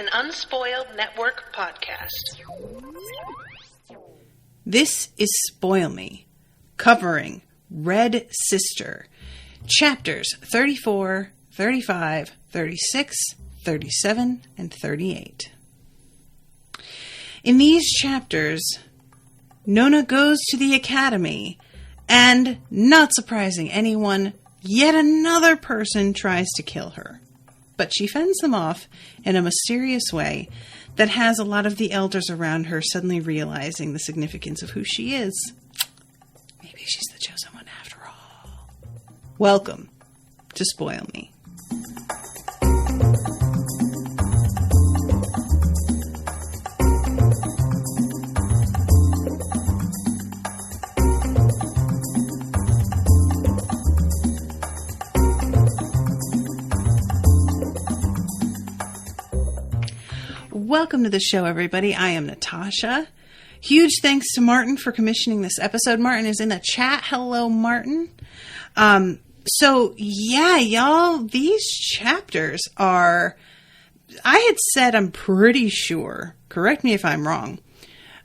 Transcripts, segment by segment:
an Unspoiled Network podcast. This is Spoil Me, covering Red Sister, chapters 34, 35, 36, 37, and 38. In these chapters, Nona goes to the academy, and, not surprising anyone, yet another person tries to kill her. But she fends them off in a mysterious way that has a lot of the elders around her suddenly realizing the significance of who she is. Maybe she's the chosen one after all. Welcome to Spoil Me. Welcome to the show, everybody. I am Natasha. Huge thanks to Martin for commissioning this episode. Martin is in the chat. Hello, Martin. So, y'all, these chapters are... I had said, I'm pretty sure, correct me if I'm wrong,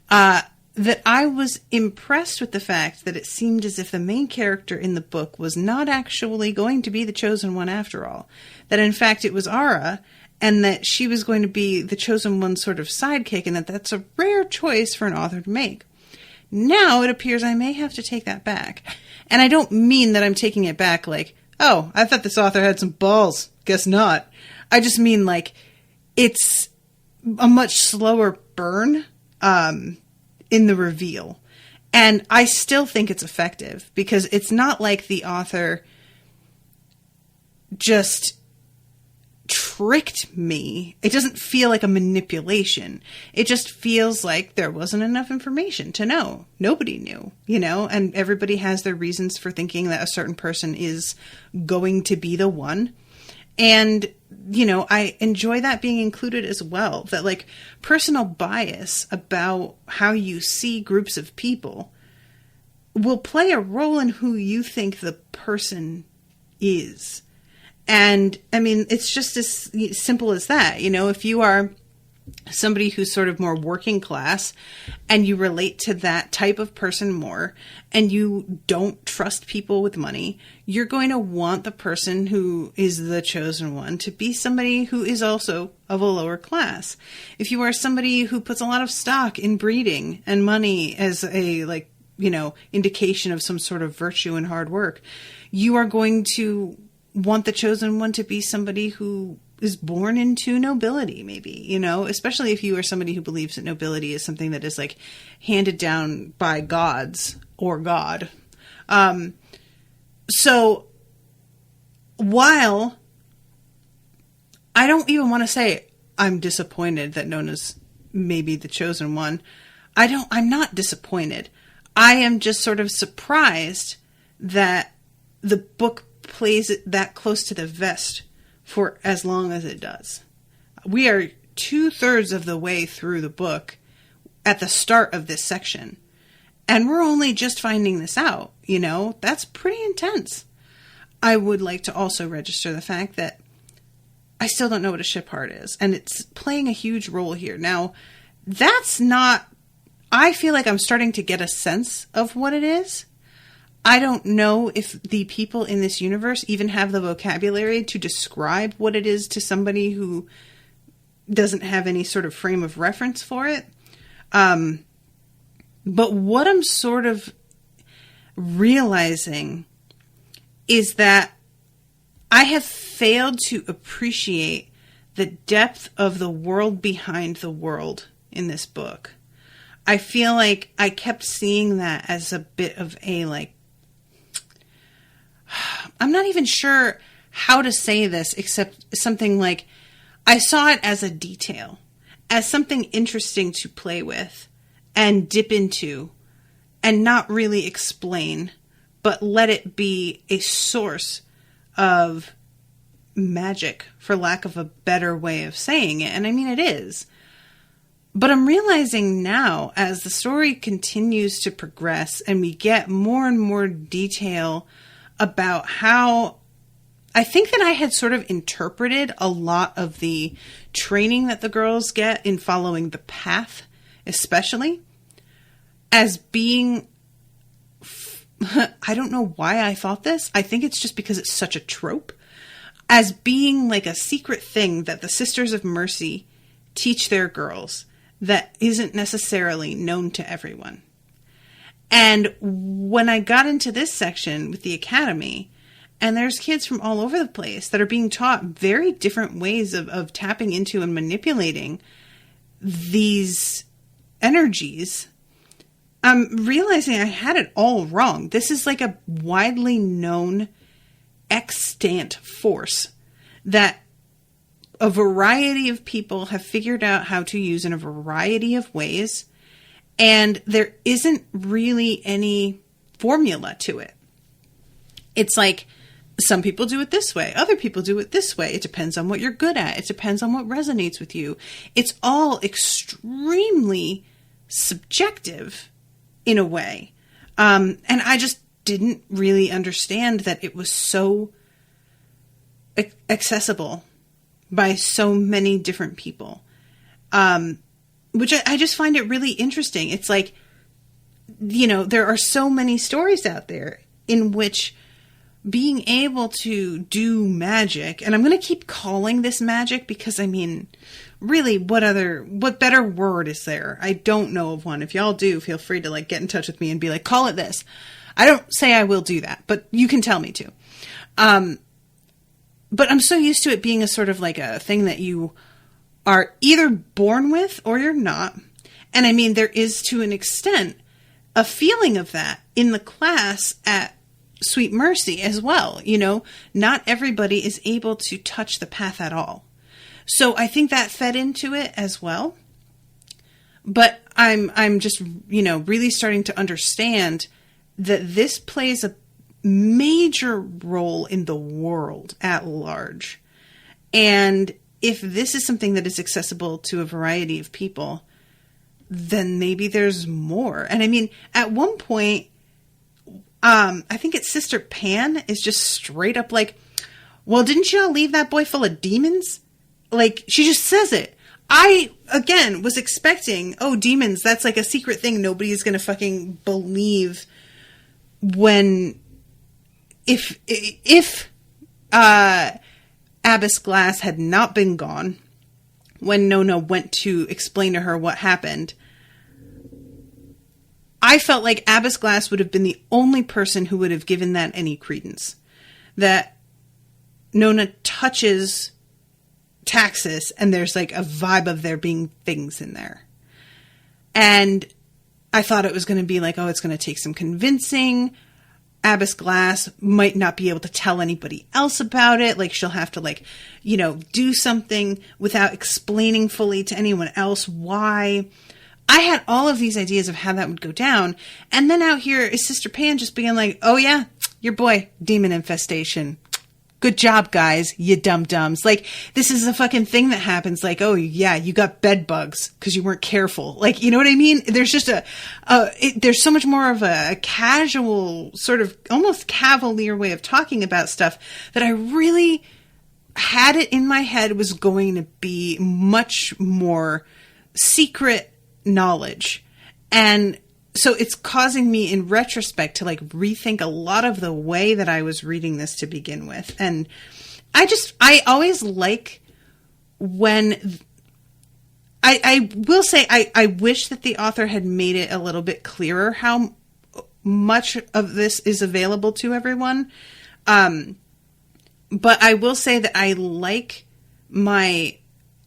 that I was impressed with the fact that it seemed as if the main character in the book was not actually going to be the chosen one after all. That, in fact, it was Ara, and that she was going to be the chosen one's sort of sidekick, and that that's a rare choice for an author to make. Now it appears I may have to take that back. And I don't mean that I'm taking it back like, oh, I thought this author had some balls. Guess not. I just mean like it's a much slower burn in the reveal. And I still think it's effective because it's not like the author just tricked me. It doesn't feel like a manipulation. It just feels like there wasn't enough information to know. Nobody knew, and everybody has their reasons for thinking that a certain person is going to be the one. And, I enjoy that being included as well. That like personal bias about how you see groups of people will play a role in who you think the person is. And, I mean, it's just as simple as that. If you are somebody who's sort of more working class and you relate to that type of person more and you don't trust people with money, you're going to want the person who is the chosen one to be somebody who is also of a lower class. If you are somebody who puts a lot of stock in breeding and money as a, indication of some sort of virtue and hard work, you are going to want the chosen one to be somebody who is born into nobility, maybe, especially if you are somebody who believes that nobility is something that is like handed down by gods or God. So while I don't even want to say I'm disappointed that Nona's maybe the chosen one, I'm not disappointed. I am just sort of surprised that the book plays it that close to the vest for as long as it does. We are 2/3 of the way through the book at the start of this section, and we're only just finding this out. That's pretty intense. I would like to also register the fact that I still don't know what a Shipheart is, and it's playing a huge role here. Now, that's not... I feel like I'm starting to get a sense of what it is. I don't know if the people in this universe even have the vocabulary to describe what it is to somebody who doesn't have any sort of frame of reference for it. But what I'm sort of realizing is that I have failed to appreciate the depth of the world behind the world in this book. I feel like I kept seeing that as a bit of a I'm not even sure how to say this except something like I saw it as a detail, as something interesting to play with and dip into and not really explain, but let it be a source of magic, for lack of a better way of saying it. And I mean, it is. But I'm realizing now, as the story continues to progress and we get more and more detail about how I think that I had sort of interpreted a lot of the training that the girls get in following the path, especially, as being, I don't know why I thought this. I think it's just because it's such a trope, as being like a secret thing that the Sisters of Mercy teach their girls that isn't necessarily known to everyone. And when I got into this section with the academy, and there's kids from all over the place that are being taught very different ways of tapping into and manipulating these energies, I'm realizing I had it all wrong. This is like a widely known extant force that a variety of people have figured out how to use in a variety of ways, and there isn't really any formula to it. It's like, some people do it this way, other people do it this way. It depends on what you're good at. It depends on what resonates with you. It's all extremely subjective in a way. And I just didn't really understand that it was so accessible by so many different people. Which I just find it really interesting. It's like, you know, there are so many stories out there in which being able to do magic, and I'm going to keep calling this magic because, I mean, really, what better word is there? I don't know of one. If y'all do, feel free to like get in touch with me and be like, call it this. I don't say I will do that, but you can tell me to. But I'm so used to it being a sort of like a thing that you are either born with or you're not. And I mean, there is to an extent a feeling of that in the class at Sweet Mercy as well. You know, not everybody is able to touch the path at all. So I think that fed into it as well. But I'm just, you know, really starting to understand that this plays a major role in the world at large. And if this is something that is accessible to a variety of people, then maybe there's more. And I mean, at one point, I think it's Sister Pan is just straight up like, well, didn't y'all leave that boy full of demons? Like, she just says it. I, again, was expecting, oh, demons, that's like a secret thing nobody's going to fucking believe when, if Abbess Glass had not been gone when Nona went to explain to her what happened, I felt like Abbess Glass would have been the only person who would have given that any credence. That Nona touches Taxis and there's like a vibe of there being things in there. And I thought it was going to be like, oh, it's going to take some convincing. Abbess Glass might not be able to tell anybody else about it. Like, she'll have to, like, you know, do something without explaining fully to anyone else why. I had all of these ideas of how that would go down. And then out here is Sister Pan just being like, oh yeah, your boy, demon infestation. Good job, guys, you dum-dums. Like, this is a fucking thing that happens. Like, oh yeah, you got bed bugs because you weren't careful. Like, you know what I mean? There's just there's so much more of a casual, sort of almost cavalier way of talking about stuff that I really had it in my head was going to be much more secret knowledge. And so it's causing me in retrospect to like rethink a lot of the way that I was reading this to begin with. And I always like when I will say, I wish that the author had made it a little bit clearer how much of this is available to everyone. But I will say that I like my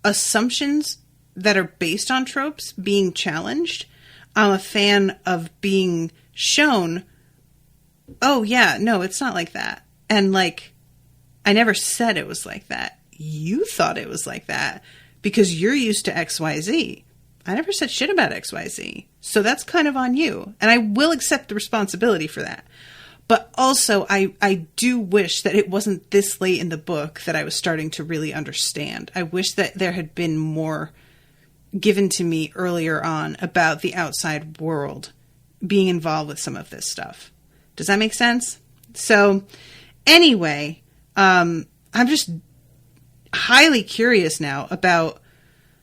assumptions that are based on tropes being challenged. I'm a fan of being shown, oh yeah, no, it's not like that. And like, I never said it was like that. You thought it was like that because you're used to XYZ. I never said shit about XYZ. So that's kind of on you. And I will accept the responsibility for that. But also, I do wish that it wasn't this late in the book that I was starting to really understand. I wish that there had been more given to me earlier on about the outside world being involved with some of this stuff. Does that make sense? So anyway, I'm just highly curious now about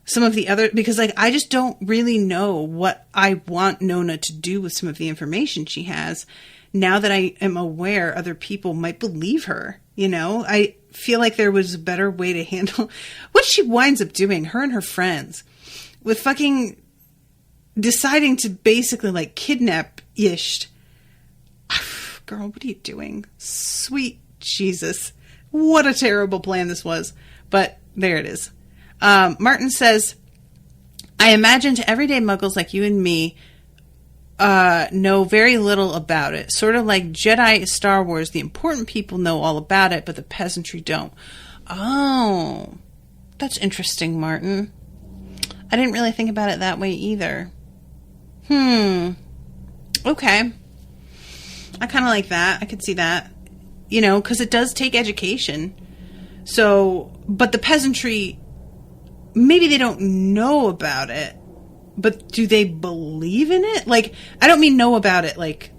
some of the other, because like, I just don't really know what I want Nona to do with some of the information she has now that I am aware other people might believe her. You know, I feel like there was a better way to handle what she winds up doing, her and her friends, with fucking deciding to basically like kidnap Isht. Girl, what are you doing? Sweet Jesus. What a terrible plan this was. But there it is. Martin says, I imagine to everyday muggles like you and me know very little about it. Sort of like Jedi Star Wars, the important people know all about it, but the peasantry don't. Oh, that's interesting, Martin. I didn't really think about it that way either. Okay. I kind of like that. I could see that. You know, because it does take education. So, but the peasantry, maybe they don't know about it, but do they believe in it? Like, I don't mean know about it like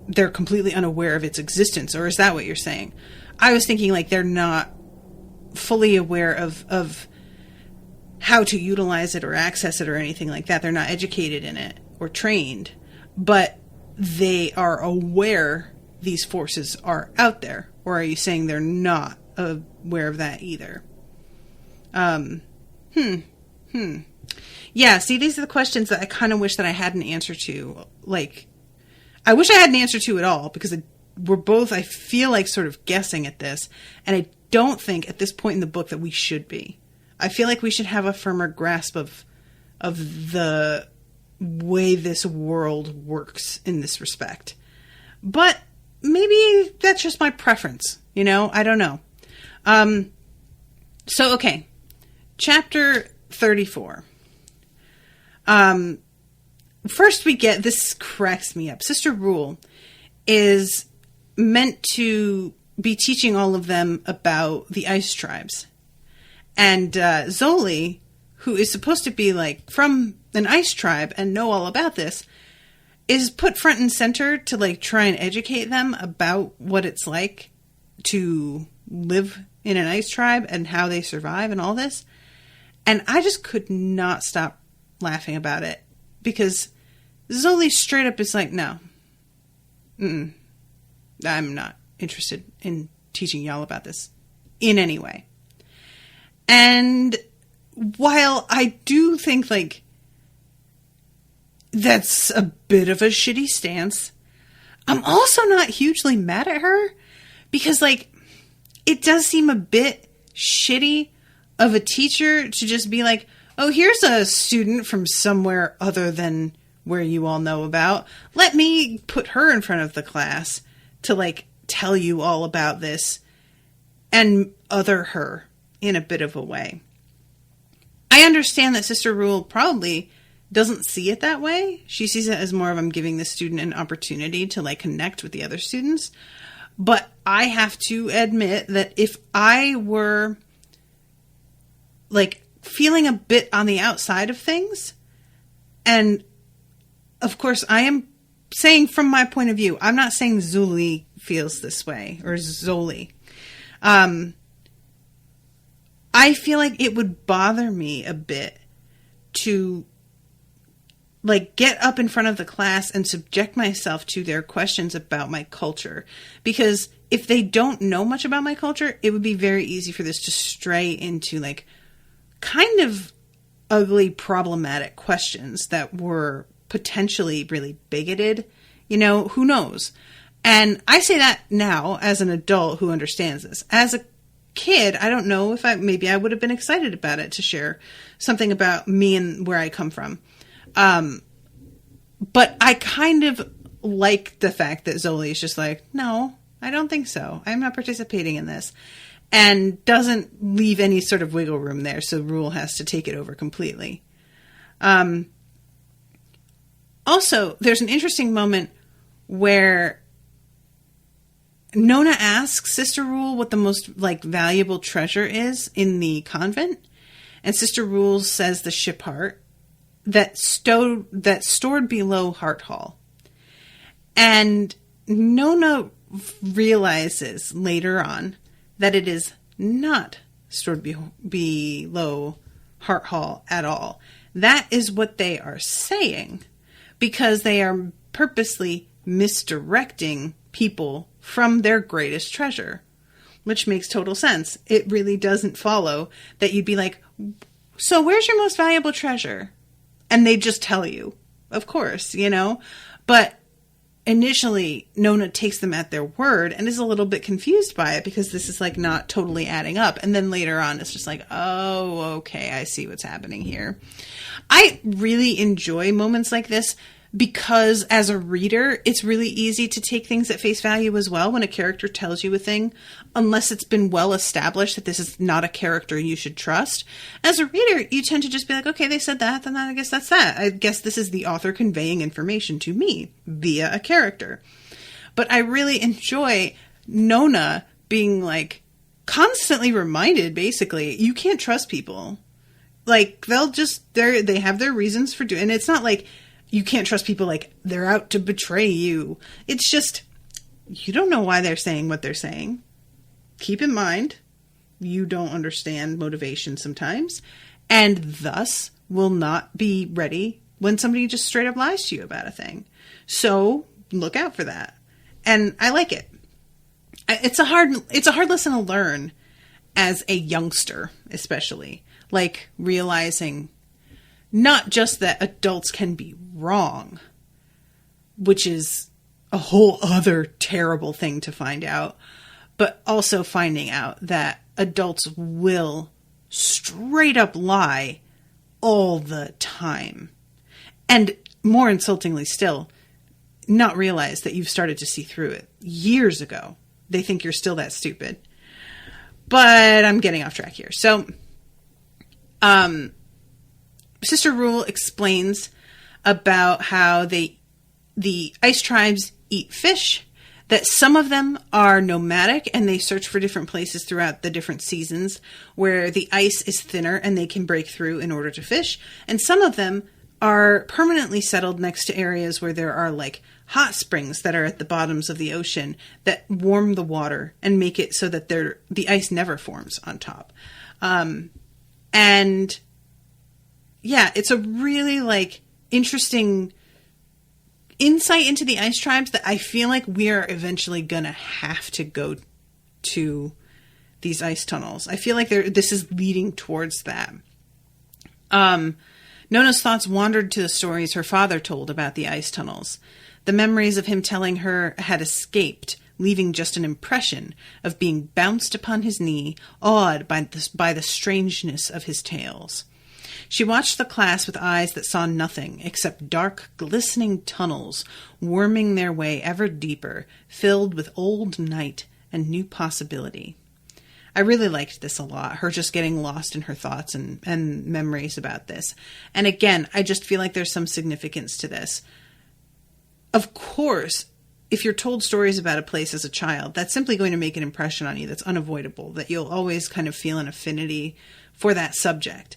they're completely unaware of its existence, or is that what you're saying? I was thinking like they're not fully aware of how to utilize it or access it or anything like that. They're not educated in it or trained, but they are aware these forces are out there. Or are you saying they're not aware of that either? Yeah, see, these are the questions that I kind of wish that I had an answer to. Like, I wish I had an answer to it all, because we're both, I feel like, sort of guessing at this. And I don't think at this point in the book that we should be. I feel like we should have a firmer grasp of the way this world works in this respect. But maybe that's just my preference, you know? I don't know. So, okay. Chapter 34. First we get, this cracks me up. Sister Rule is meant to be teaching all of them about the ice tribes. And Zoli, who is supposed to be like from an ice tribe and know all about this, is put front and center to like try and educate them about what it's like to live in an ice tribe and how they survive and all this. And I just could not stop laughing about it, because Zoli straight up is like, no, I'm not interested in teaching y'all about this in any way. And while I do think like that's a bit of a shitty stance, I'm also not hugely mad at her, because like it does seem a bit shitty of a teacher to just be like, oh, here's a student from somewhere other than where you all know about. Let me put her in front of the class to like tell you all about this and other her in a bit of a way. I understand that Sister Rule probably doesn't see it that way. She sees it as more of, I'm giving the student an opportunity to like connect with the other students. But I have to admit that if I were like feeling a bit on the outside of things, and of course I am saying from my point of view, I'm not saying Zuli feels this way, or Zoli. I feel like it would bother me a bit to like get up in front of the class and subject myself to their questions about my culture. Because if they don't know much about my culture, it would be very easy for this to stray into like kind of ugly, problematic questions that were potentially really bigoted. You know, who knows? And I say that now as an adult who understands this. As a kid, I don't know if maybe I would have been excited about it, to share something about me and where I come from. But I kind of like the fact that Zoli is just like, no, I don't think so. I'm not participating in this. And doesn't leave any sort of wiggle room there. So Rule has to take it over completely. Also, there's an interesting moment where Nona asks Sister Rule what the most like valuable treasure is in the convent. And Sister Rule says the Shipheart that's stored below Heart Hall. And Nona realizes later on that it is not stored below Hart Hall at all. That is what they are saying, because they are purposely misdirecting people from their greatest treasure, which makes total sense. It really doesn't follow that you'd be like, so where's your most valuable treasure? And they just tell you, of course, you know, but initially Nona takes them at their word and is a little bit confused by it because this is like not totally adding up. And then later on, it's just like, oh, okay, I see what's happening here. I really enjoy moments like this because as a reader, it's really easy to take things at face value as well when a character tells you a thing, unless it's been well established that this is not a character you should trust. As a reader, you tend to just be like, okay, they said that, then I guess that's that. I guess this is the author conveying information to me via a character. But I really enjoy Nona being like constantly reminded, basically, you can't trust people. Like, they have their reasons for doing it. And it's not like you can't trust people like they're out to betray you. It's just, you don't know why they're saying what they're saying. Keep in mind, you don't understand motivation sometimes, and thus will not be ready when somebody just straight up lies to you about a thing. So look out for that. And I like it. It's a hard lesson to learn as a youngster, especially. Like realizing not just that adults can be wrong, which is a whole other terrible thing to find out, but also finding out that adults will straight up lie all the time. And more insultingly still, not realize that you've started to see through it years ago. They think you're still that stupid. But I'm getting off track here. So, Sister Rule explains about how the ice tribes eat fish, that some of them are nomadic and they search for different places throughout the different seasons where the ice is thinner and they can break through in order to fish. And some of them are permanently settled next to areas where there are like hot springs that are at the bottoms of the ocean that warm the water and make it so that the ice never forms on top. And yeah, it's a really like interesting insight into the ice tribes that I feel like we are eventually going to have to go to these ice tunnels. I feel like this is leading towards that. Nona's thoughts wandered to the stories her father told about the ice tunnels. The memories of him telling her had escaped, leaving just an impression of being bounced upon his knee, awed by the strangeness of his tales. She watched the class with eyes that saw nothing except dark, glistening tunnels worming their way ever deeper, filled with old night and new possibility. I really liked this a lot, her just getting lost in her thoughts and memories about this. And again, I just feel like there's some significance to this. Of course, if you're told stories about a place as a child, that's simply going to make an impression on you that's unavoidable, that you'll always kind of feel an affinity for that subject.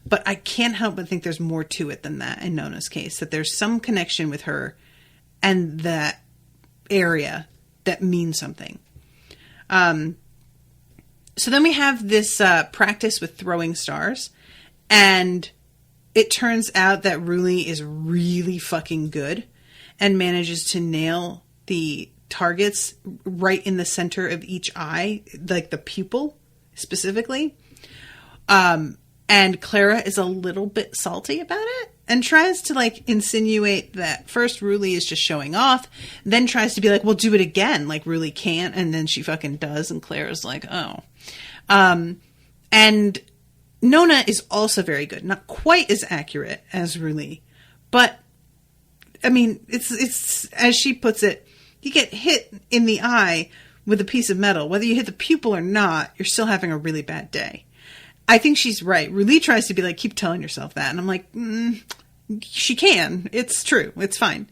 But I can't help but think there's more to it than that in Nona's case, that there's some connection with her and that area that means something. So then we have this practice with throwing stars, and it turns out that Ruli is really fucking good and manages to nail the targets right in the center of each eye, like the pupil specifically. And Clara is a little bit salty about it and tries to like insinuate that first Ruli is just showing off, then tries to be like, well, do it again. Like Ruli can't. And then she fucking does. And Clara's like, oh. And Nona is also very good. Not quite as accurate as Ruli, but I mean, it's, as she puts it, you get hit in the eye with a piece of metal. Whether you hit the pupil or not, you're still having a really bad day. I think she's right. Ruli tries to be like, keep telling yourself that. And I'm like, she can. It's true. It's fine.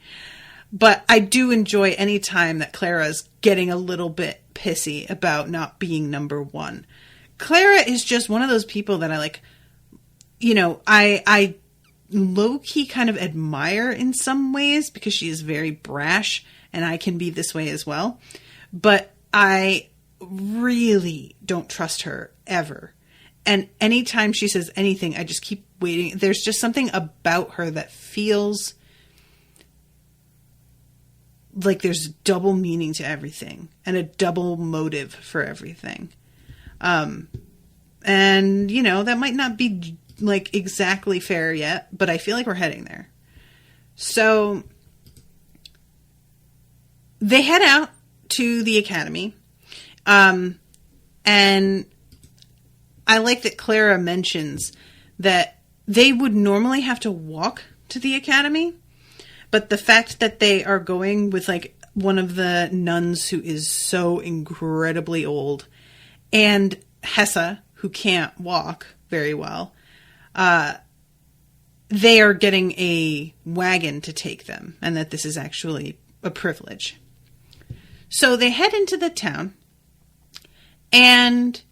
But I do enjoy any time that Clara's getting a little bit pissy about not being number one. Clara is just one of those people that I like, you know, I low-key kind of admire in some ways because she is very brash and I can be this way as well. But I really don't trust her ever. And anytime she says anything, I just keep waiting. There's just something about her that feels like there's double meaning to everything and a double motive for everything. And, you know, that might not be like exactly fair yet, but I feel like we're heading there. So they head out to the academy. And I like that Clara mentions that they would normally have to walk to the academy, but the fact that they are going with like one of the nuns who is so incredibly old and Hessa, who can't walk very well, they are getting a wagon to take them, and that this is actually a privilege. So they head into the town, and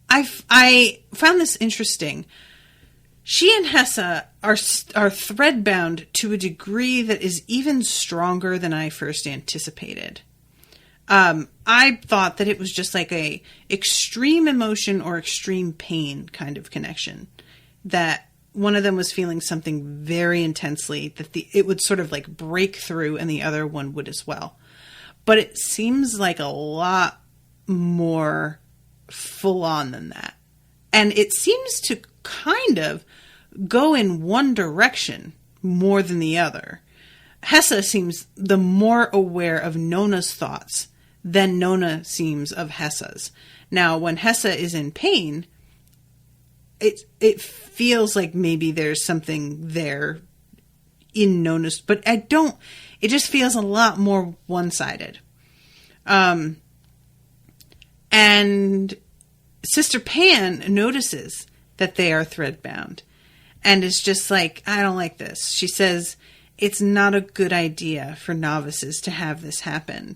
I found this interesting. She and Hessa are thread-bound to a degree that is even stronger than I first anticipated. I thought that it was just like a extreme emotion or extreme pain kind of connection. That one of them was feeling something very intensely, that it would sort of like break through and the other one would as well. But it seems like a lot more full on than that. And it seems to kind of go in one direction more than the other. Hessa seems the more aware of Nona's thoughts than Nona seems of Hessa's. Now, when Hessa is in pain, it feels like maybe there's something there in Nona's, but it just feels a lot more one-sided. And Sister Pan notices that they are thread-bound and is just like, I don't like this. She says, it's not a good idea for novices to have this happen.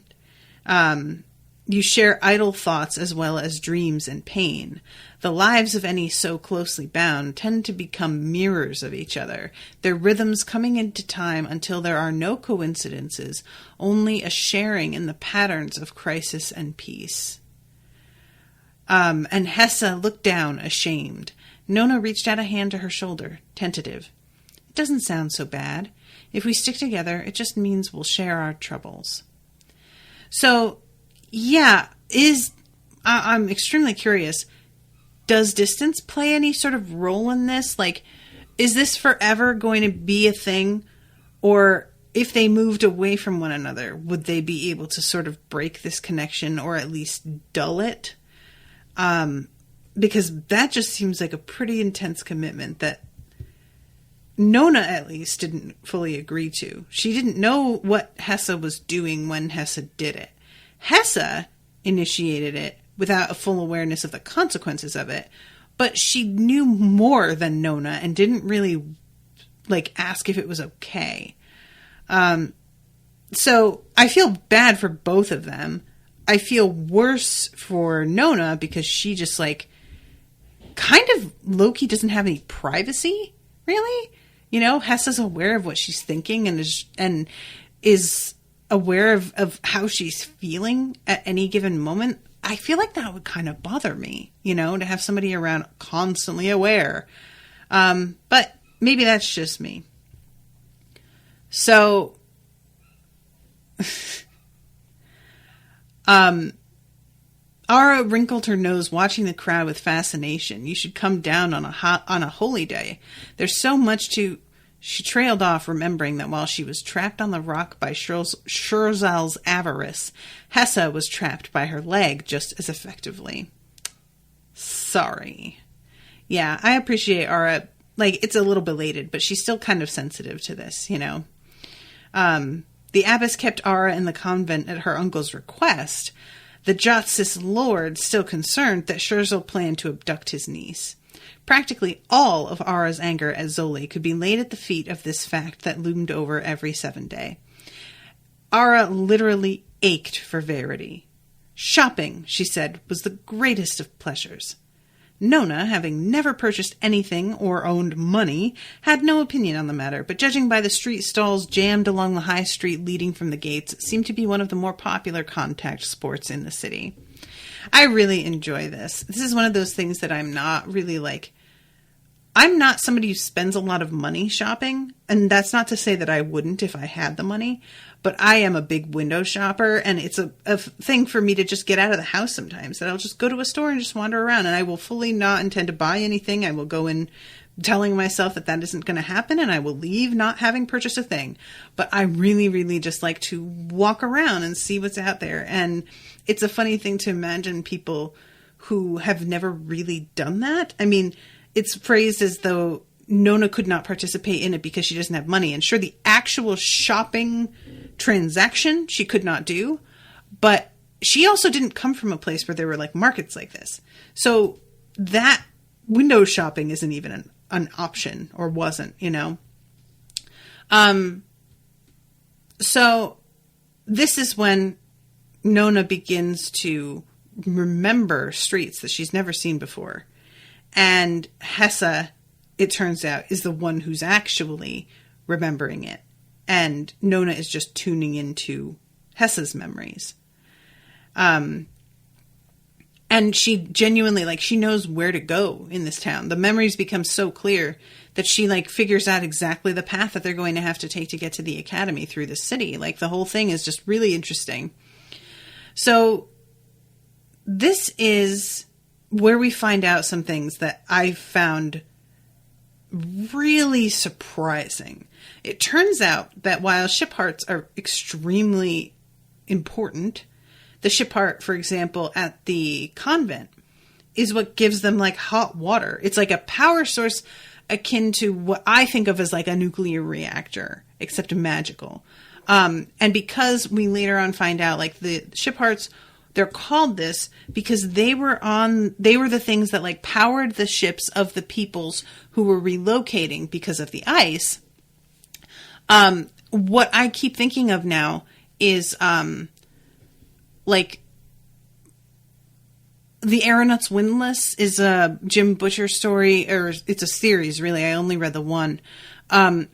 You share idle thoughts as well as dreams and pain. The lives of any so closely bound tend to become mirrors of each other, their rhythms coming into time until there are no coincidences, only a sharing in the patterns of crisis and peace. And Hessa looked down, ashamed. Nona reached out a hand to her shoulder, tentative. It doesn't sound so bad. If we stick together, it just means we'll share our troubles. So, yeah, I'm extremely curious. Does distance play any sort of role in this? Like, is this forever going to be a thing? Or if they moved away from one another, would they be able to sort of break this connection or at least dull it? Because that just seems like a pretty intense commitment that Nona, at least, didn't fully agree to. She didn't know what Hessa was doing when Hessa did it. Hessa initiated it without a full awareness of the consequences of it, but she knew more than Nona and didn't really, ask if it was okay. So I feel bad for both of them. I feel worse for Nona because she just, kind of low-key doesn't have any privacy, really. You know, Hessa's aware of what she's thinking and is aware of how she's feeling at any given moment. I feel like that would kind of bother me, to have somebody around constantly aware. But maybe that's just me. So, Ara wrinkled her nose, watching the crowd with fascination. You should come down on a holy day. There's so much to... She trailed off, remembering that while she was trapped on the rock by Schurzal's avarice, Hessa was trapped by her leg just as effectively. Sorry. Yeah, I appreciate Ara. It's a little belated, but she's still kind of sensitive to this, The abbess kept Ara in the convent at her uncle's request. The Jotsis lord still concerned that Schurzal planned to abduct his niece. Practically all of Ara's anger at Zoli could be laid at the feet of this fact that loomed over every 7 day. Ara literally ached for Verity. Shopping, she said, was the greatest of pleasures. Nona, having never purchased anything or owned money, had no opinion on the matter, but judging by the street stalls jammed along the high street leading from the gates, it seemed to be one of the more popular contact sports in the city. I really enjoy this. This is one of those things that I'm not really I'm not somebody who spends a lot of money shopping, and that's not to say that I wouldn't if I had the money, but I am a big window shopper, and it's a thing for me to just get out of the house sometimes, that I'll just go to a store and just wander around, and I will fully not intend to buy anything. I will go in telling myself that isn't going to happen, and I will leave not having purchased a thing. But I really, really just like to walk around and see what's out there, and it's a funny thing to imagine people who have never really done that. I mean, it's phrased as though Nona could not participate in it because she doesn't have money. And sure, the actual shopping transaction she could not do, but she also didn't come from a place where there were markets like this. So that window shopping isn't even an option, or wasn't, So this is when Nona begins to remember streets that she's never seen before. And Hessa, it turns out, is the one who's actually remembering it. And Nona is just tuning into Hessa's memories. And she genuinely, she knows where to go in this town. The memories become so clear that she, figures out exactly the path that they're going to have to take to get to the academy through the city. The whole thing is just really interesting. So this is where we find out some things that I found really surprising. It turns out that while Shiphearts are extremely important, the Shipheart, for example, at the convent, is what gives them hot water. It's a power source akin to what I think of as a nuclear reactor, except magical. And because we later on find out the Shiphearts, they're called this because they were the things that powered the ships of the peoples who were relocating because of the ice. What I keep thinking of now is the Aeronauts Windlass is a Jim Butcher story, or it's a series really. I only read the one,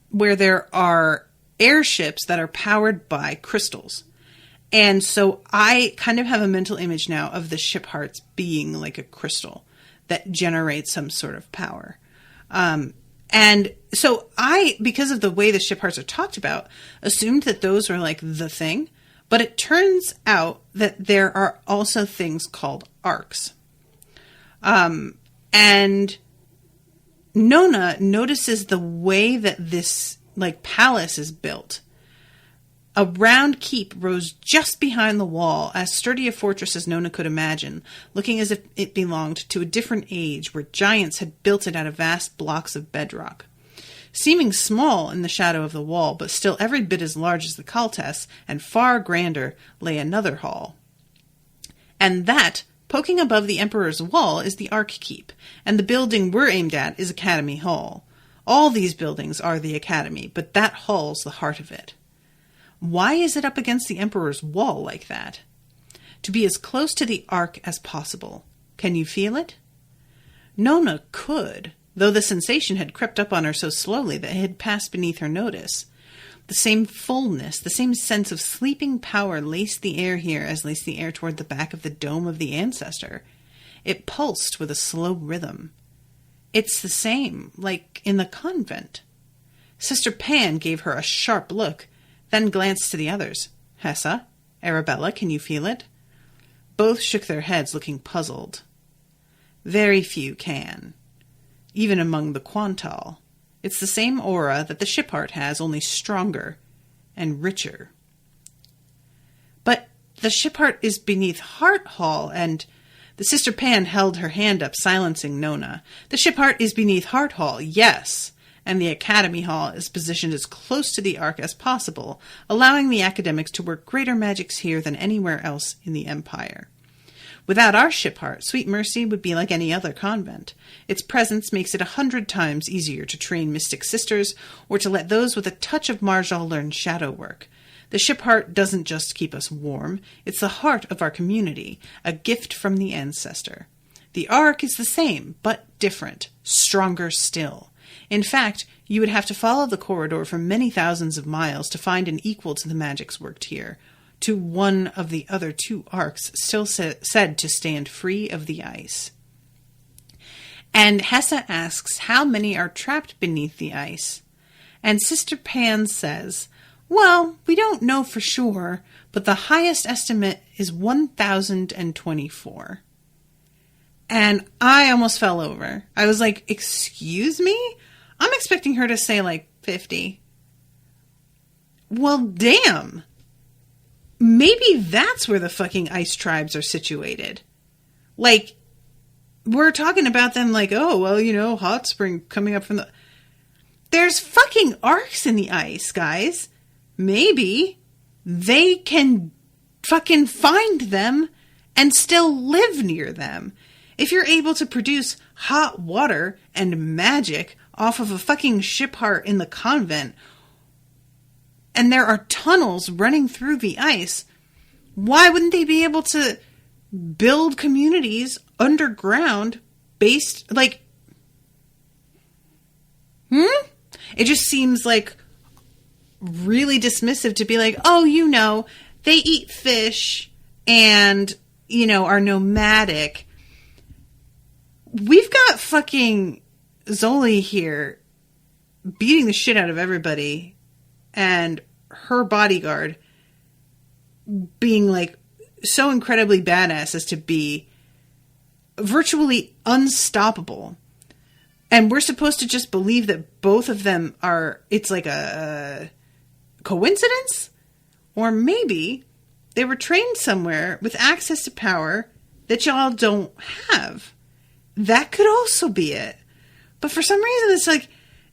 where there are airships that are powered by crystals. And so I kind of have a mental image now of the Shiphearts being like a crystal that generates some sort of power. And so I, because of the way the Shiphearts are talked about, assumed that those were the thing. But it turns out that there are also things called Arks. And Nona notices the way that this palace is built. A round keep rose just behind the wall, as sturdy a fortress as Nona could imagine, looking as if it belonged to a different age where giants had built it out of vast blocks of bedrock. Seeming small in the shadow of the wall, but still every bit as large as the Kaltas, and far grander, lay another hall. And that, poking above the Emperor's wall, is the Ark Keep, and the building we're aimed at is Academy Hall. All these buildings are the Academy, but that hall's the heart of it. Why is it up against the Emperor's wall like that? To be as close to the Ark as possible. Can you feel it? Nona could, though the sensation had crept up on her so slowly that it had passed beneath her notice. The same fullness, the same sense of sleeping power laced the air here as laced the air toward the back of the dome of the ancestor. It pulsed with a slow rhythm. It's the same, like in the convent. Sister Pan gave her a sharp look, then glanced to the others. Hessa? Arabella, can you feel it? Both shook their heads, looking puzzled. Very few can. Even among the Quantal. It's the same aura that the Shipheart has, only stronger and richer. But the Shipheart is beneath Heart Hall, and the Sister Pan held her hand up, silencing Nona. The Shipheart is beneath Heart Hall, yes, and the Academy Hall is positioned as close to the Ark as possible, allowing the academics to work greater magics here than anywhere else in the Empire. Without our Shipheart, Sweet Mercy would be like any other convent. Its presence makes it 100 times easier to train mystic sisters or to let those with a touch of Marjal learn shadow work. The Shipheart doesn't just keep us warm, it's the heart of our community, a gift from the ancestor. The Ark is the same, but different, stronger still. In fact, you would have to follow the corridor for many thousands of miles to find an equal to the magics worked here, to one of the other 2 Arks still said to stand free of the ice. And Hessa asks how many are trapped beneath the ice. And Sister Pan says, well, we don't know for sure, but the highest estimate is 1,024. And I almost fell over. I was like, excuse me? I'm expecting her to say like 50. Well, damn. Maybe that's where the fucking ice tribes are situated. Like, we're talking about them like, oh, well, you know, hot spring coming up from the... There's fucking arcs in the ice, guys. Maybe they can fucking find them and still live near them. If you're able to produce hot water and magic off of a fucking Shipheart in the convent, and there are tunnels running through the ice, why wouldn't they be able to build communities underground based, like... It just seems like really dismissive to be like, oh, you know, they eat fish and, you know, are nomadic. We've got fucking Zoli here beating the shit out of everybody, and her bodyguard being like so incredibly badass as to be virtually unstoppable. And we're supposed to just believe that both of them are, it's like a coincidence? Or maybe they were trained somewhere with access to power that y'all don't have. That could also be it. But for some reason, it's like,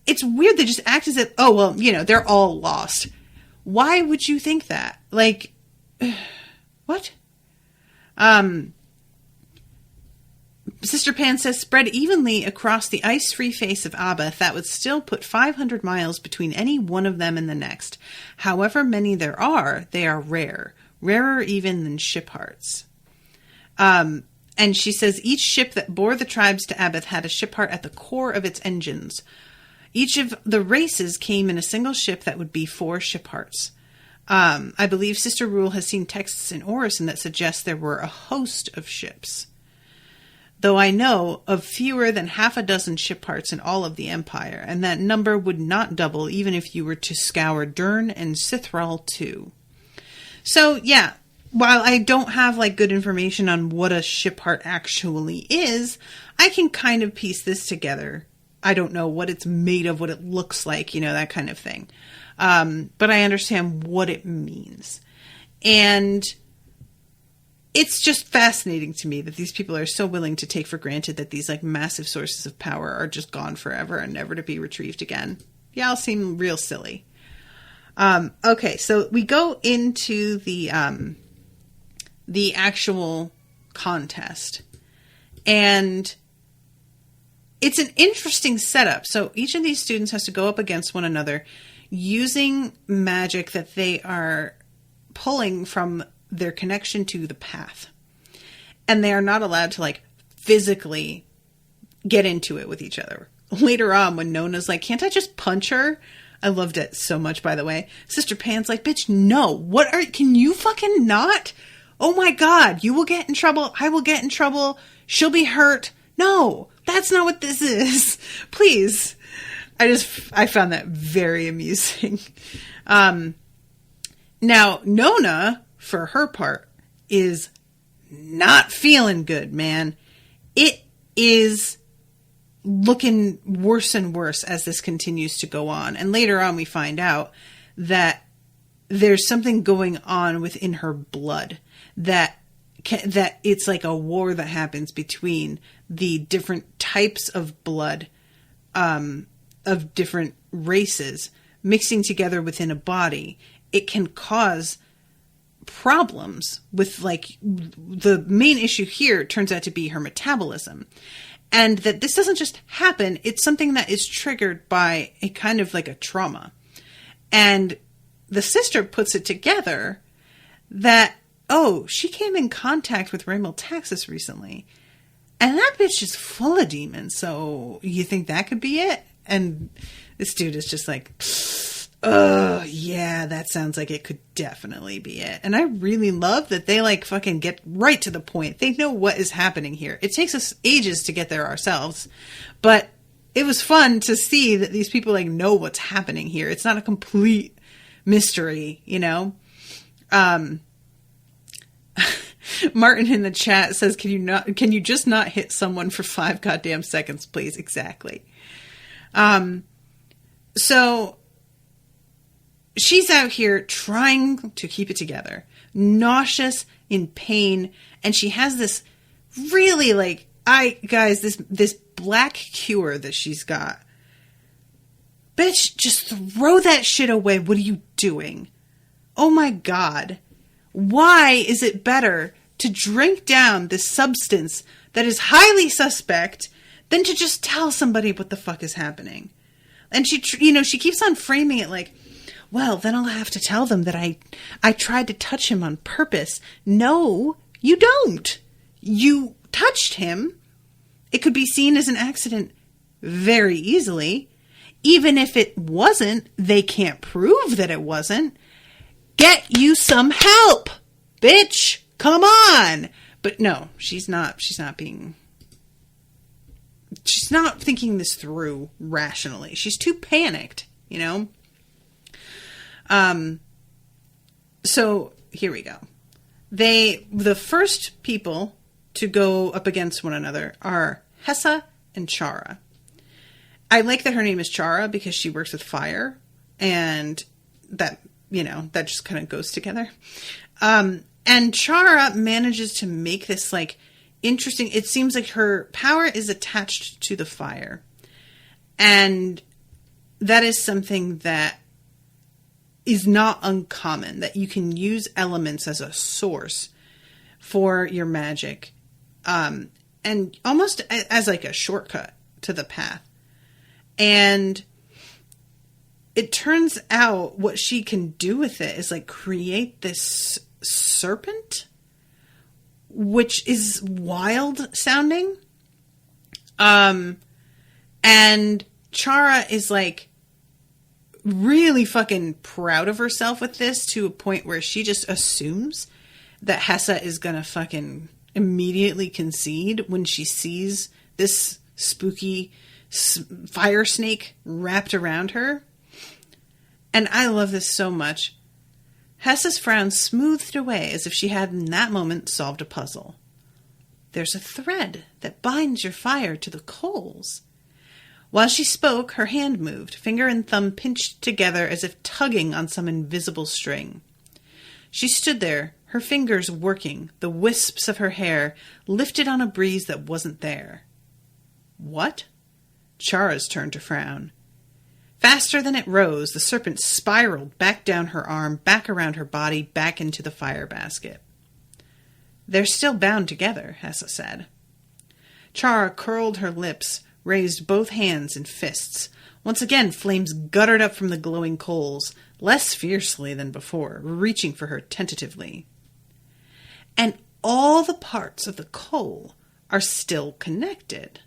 it's weird. They just act as if, oh, well, you know, they're all lost. Why would you think that? Like, what? Sister Pan says, spread evenly across the ice-free face of Abath, that would still put 500 miles between any one of them and the next. However many there are, they are rare. Rarer even than Shiphearts. And she says, each ship that bore the tribes to Abath had a Shipheart at the core of its engines. Each of the races came in a single ship that would be 4 Shiphearts. I believe Sister Rule has seen texts in Orison that suggest there were a host of ships. Though I know of fewer than half a dozen Shiphearts in all of the Empire, and that number would not double even if you were to scour Dern and Sithral too. So, yeah, while I don't have, like, good information on what a Shipheart actually is, I can kind of piece this together. I don't know what it's made of, what it looks like, you know, that kind of thing. But I understand what it means. And it's just fascinating to me that these people are so willing to take for granted that these, like, massive sources of power are just gone forever and never to be retrieved again. Y'all seem real silly. Okay, so we go into the actual contest. And it's an interesting setup. So each of these students has to go up against one another using magic that they are pulling from their connection to the path. And they are not allowed to, like, physically get into it with each other. Later on, when Nona's like, can't I just punch her? I loved it so much, by the way. Sister Pan's like, bitch, no. Can you fucking not? Oh my God, you will get in trouble. I will get in trouble. She'll be hurt. No, that's not what this is. Please. I found that very amusing. Now, Nona, for her part, is not feeling good, man. It is looking worse and worse as this continues to go on. And later on, we find out that there's something going on within her blood that it's like a war that happens between the different types of blood of different races mixing together within a body. It can cause problems with, like, the main issue here turns out to be her metabolism. And that this doesn't just happen, it's something that is triggered by a kind of like a trauma. And the sister puts it together that, oh, she came in contact with Raymond Taxis recently. And that bitch is full of demons. So you think that could be it? And this dude is just like, oh, yeah, that sounds like it could definitely be it. And I really love that they like fucking get right to the point. They know what is happening here. It takes us ages to get there ourselves, but it was fun to see that these people like know what's happening here. It's not a complete mystery, you know? Martin in the chat says, can you just not hit someone for 5 goddamn seconds, please? Exactly. So she's out here trying to keep it together, nauseous, in pain, and she has this really like, this black cure that she's got. Bitch, just throw that shit away. What are you doing? Oh my God. Why is it better to drink down this substance that is highly suspect than to just tell somebody what the fuck is happening? And she keeps on framing it like, well, then I'll have to tell them that I tried to touch him on purpose. No, you don't. You touched him. It could be seen as an accident very easily. Even if it wasn't, they can't prove that it wasn't. Get you some help, bitch. Come on. But no, she's not thinking this through rationally. She's too panicked, you know? So here we go. The first people to go up against one another are Hessa and Chara. I like that her name is Chara because she works with fire, and that, you know, that just kind of goes together. And Chara manages to make this like interesting, it seems like her power is attached to the fire. And that is something that is not uncommon, that you can use elements as a source for your magic. And almost as like a shortcut to the path. And it turns out what she can do with it is like create this serpent, which is wild sounding. And Chara is like really fucking proud of herself with this, to a point where she just assumes that Hessa is gonna fucking immediately concede when she sees this spooky fire snake wrapped around her. And I love this so much. Hessa's frown smoothed away as if she had in that moment solved a puzzle. There's a thread that binds your fire to the coals. While she spoke, her hand moved, finger and thumb pinched together as if tugging on some invisible string. She stood there, her fingers working, the wisps of her hair lifted on a breeze that wasn't there. What? Chara's turn to frown. Faster than it rose, the serpent spiraled back down her arm, back around her body, back into the fire basket. They're still bound together, Hessa said. Chara curled her lips, raised both hands in fists. Once again, flames guttered up from the glowing coals, less fiercely than before, reaching for her tentatively. And all the parts of the coal are still connected.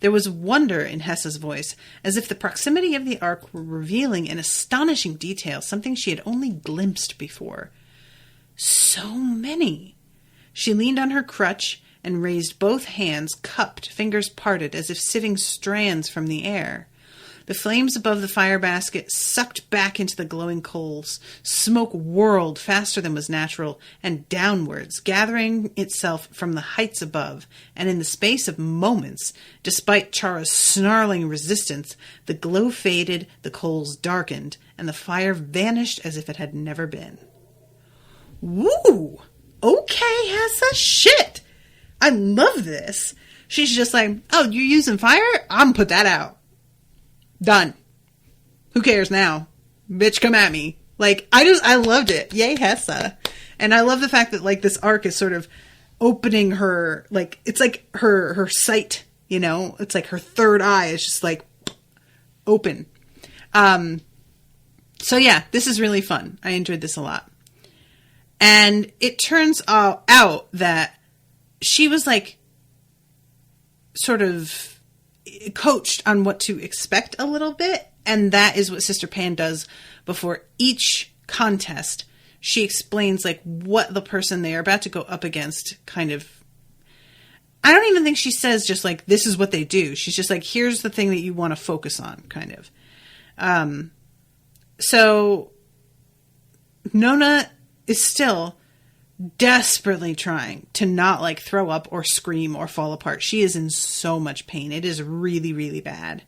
There was wonder in Hessa's voice, as if the proximity of the ark were revealing in astonishing detail something she had only glimpsed before. So many. She leaned on her crutch and raised both hands, cupped, fingers parted, as if sieving strands from the air. The flames above the fire basket sucked back into the glowing coals. Smoke whirled faster than was natural, and downwards, gathering itself from the heights above, and in the space of moments, despite Chara's snarling resistance, the glow faded, the coals darkened, and the fire vanished as if it had never been. Woo! Okay, Hessa, shit! I love this. She's just like, oh, you're using fire? I'm gonna put that out. Done. Who cares now? Bitch, come at me. Like, I loved it. Yay, Hessa. And I love the fact that, like, this arc is sort of opening her, like, it's like her sight, you know? It's like her third eye is just, like, open. So, yeah, this is really fun. I enjoyed this a lot. And it turns out that she was, like, sort of coached on what to expect a little bit. And that is what Sister Pan does before each contest. She explains like what the person they are about to go up against kind of, I don't even think she says just like, this is what they do. She's just like, here's the thing that you want to focus on, kind of. So Nona is still desperately trying to not like throw up or scream or fall apart. She is in so much pain. It is really, really bad.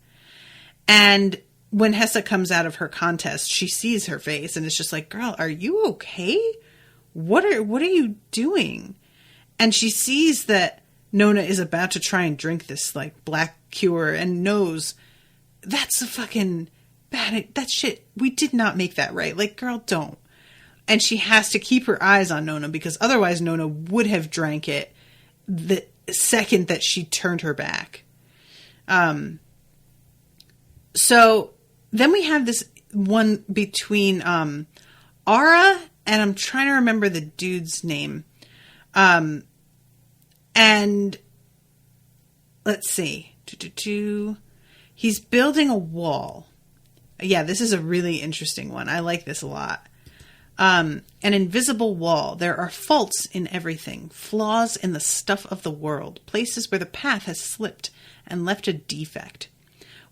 And when Hessa comes out of her contest, she sees her face and it's just like, girl, are you okay? What are you doing? And she sees that Nona is about to try and drink this like black cure and knows that's a fucking bad, that shit. We did not make that right. Like, girl, don't. And she has to keep her eyes on Nona because otherwise Nona would have drank it the second that she turned her back. So then we have this one between Ara and I'm trying to remember the dude's name. And let's see. He's building a wall. Yeah, this is a really interesting one. I like this a lot. An invisible wall. There are faults in everything, flaws in the stuff of the world, places where the path has slipped and left a defect.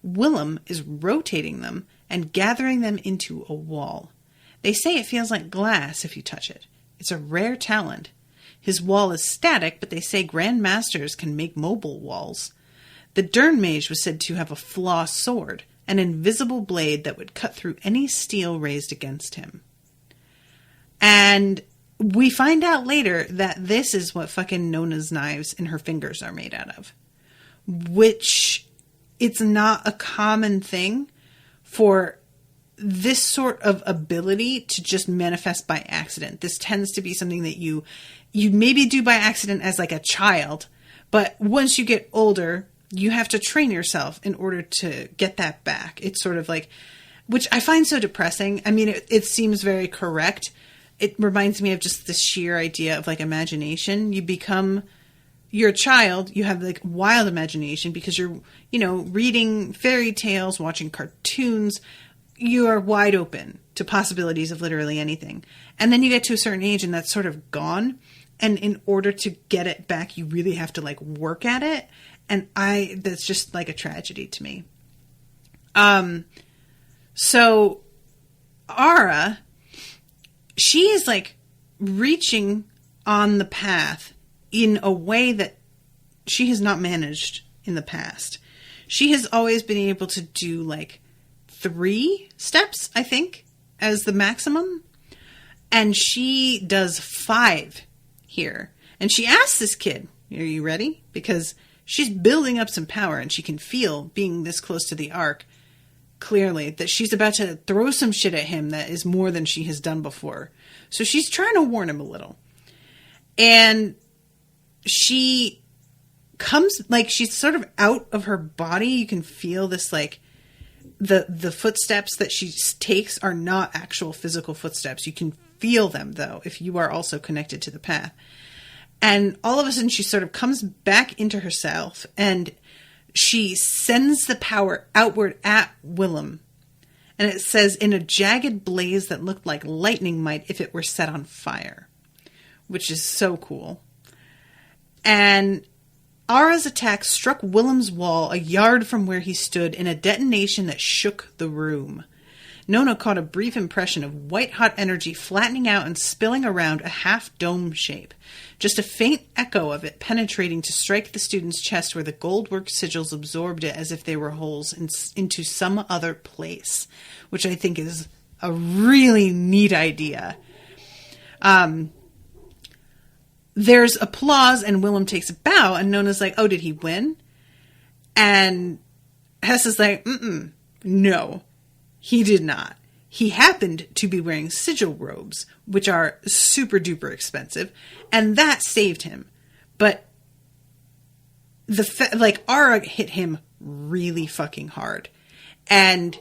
Willem is rotating them and gathering them into a wall. They say it feels like glass if you touch it. It's a rare talent. His wall is static, but they say Grand Masters can make mobile walls. The Dern Mage was said to have a flaw sword, an invisible blade that would cut through any steel raised against him. And we find out later that this is what fucking Nona's knives in her fingers are made out of. Which, it's not a common thing for this sort of ability to just manifest by accident. This tends to be something that you maybe do by accident as like a child, but once you get older, you have to train yourself in order to get that back. It's sort of like, which I find so depressing. I mean, it seems very correct. It reminds me of just the sheer idea of like imagination. You're a child, you have like wild imagination because you're, reading fairy tales, watching cartoons. You are wide open to possibilities of literally anything. And then you get to a certain age and that's sort of gone. And in order to get it back, you really have to like work at it. And that's just like a tragedy to me. So Ara, she is like reaching on the path in a way that she has not managed in the past. She has always been able to do like 3 steps, I think, as the maximum. And she does 5 here. And she asks this kid, are you ready? Because she's building up some power and she can feel, being this close to the Ark, clearly that she's about to throw some shit at him that is more than she has done before. So she's trying to warn him a little. And she comes, like, she's sort of out of her body. You can feel this, like, the footsteps that she takes are not actual physical footsteps. You can feel them, though, if you are also connected to the path. And all of a sudden, she sort of comes back into herself, and she sends the power outward at Willem. And it says, in a jagged blaze that looked like lightning might if it were set on fire. Which is so cool. And Ara's attack struck Willem's wall a yard from where he stood in a detonation that shook the room. Nona caught a brief impression of white-hot energy flattening out and spilling around a half-dome shape. Just a faint echo of it penetrating to strike the student's chest where the gold-work sigils absorbed it as if they were holes into some other place. Which I think is a really neat idea. There's applause and Willem takes a bow and Nona's like, oh, did he win? And Hessa's like, no, he did not. He happened to be wearing sigil robes, which are super duper expensive, and that saved him. But Ara hit him really fucking hard. And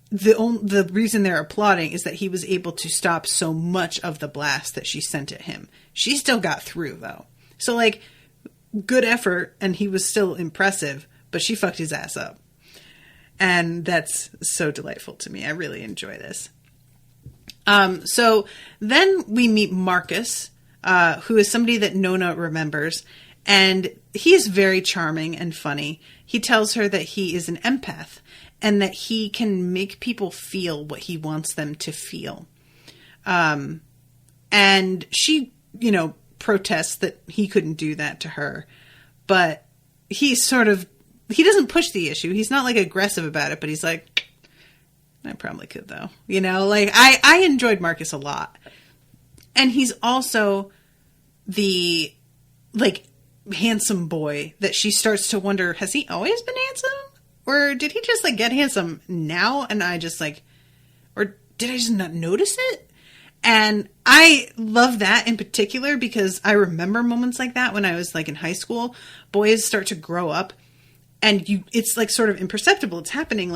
the reason they're applauding is that he was able to stop so much of the blast that she sent at him. She still got through, though. So, like, good effort, and he was still impressive, but she fucked his ass up. And that's so delightful to me. I really enjoy this. So then we meet Marcus, who is somebody that Nona remembers, and he is very charming and funny. He tells her that he is an empath and that he can make people feel what he wants them to feel. And she, protests that he couldn't do that to her, but he doesn't push the issue. He's not like aggressive about it, but he's like, I probably could though. I enjoyed Marcus a lot. And he's also the handsome boy that she starts to wonder, has he always been handsome? Or did he just get handsome now? And I just or did I just not notice it? And I love that in particular because I remember moments like that when I was in high school. Boys start to grow up and it's sort of imperceptible. It's happening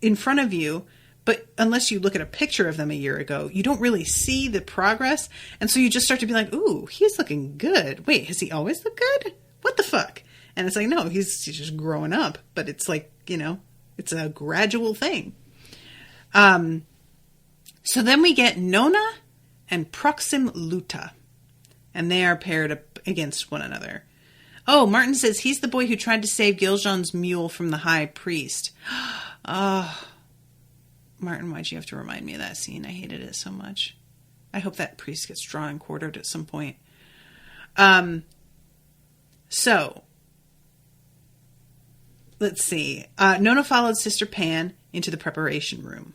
in front of you, but unless you look at a picture of them a year ago, you don't really see the progress. And so you just start to be like, ooh, he's looking good. Wait, has he always looked good? What the fuck? And it's no, he's just growing up, but it's it's a gradual thing. So then we get Nona and Proxim Luta, and they are paired up against one another. Oh, Martin says he's the boy who tried to save Giljon's mule from the high priest. Oh, Martin, why'd you have to remind me of that scene? I hated it so much. I hope that priest gets drawn and quartered at some point. So, let's see. Nona followed Sister Pan into the preparation room.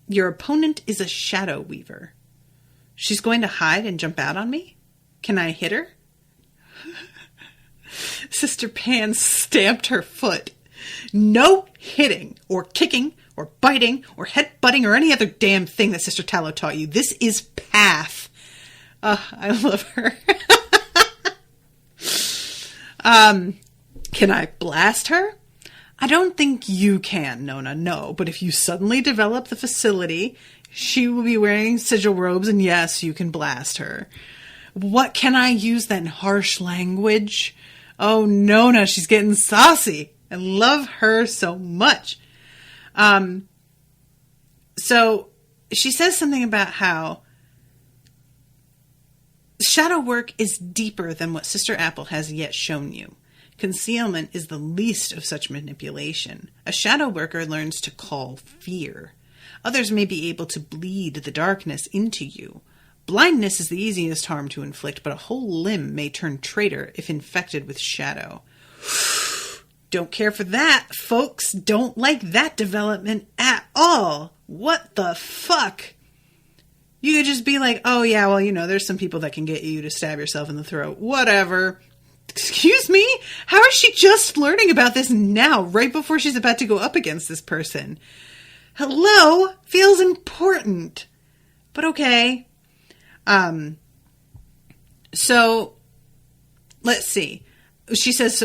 Your opponent is a shadow weaver. She's going to hide and jump out on me? Can I hit her? Sister Pan stamped her foot. No hitting or kicking or biting or headbutting or any other damn thing that Sister Tallow taught you. This is Path. I love her. Can I blast her? I don't think you can, Nona, no. But if you suddenly develop the facility, she will be wearing sigil robes, and yes, you can blast her. What can I use then? Harsh language? Oh, Nona, she's getting saucy. I love her so much. So she says something about how shadow work is deeper than what Sister Apple has yet shown you. Concealment is the least of such manipulation. A shadow worker learns to call fear. Others may be able to bleed the darkness into you. Blindness is the easiest harm to inflict, but a whole limb may turn traitor if infected with shadow. Don't care for that, folks. Don't like that development at all. What the fuck? You could just be like, oh yeah, well, there's some people that can get you to stab yourself in the throat. Whatever. Excuse me? How is she just learning about this now, right before she's about to go up against this person? Hello? Feels important. But okay. So, let's see. She says,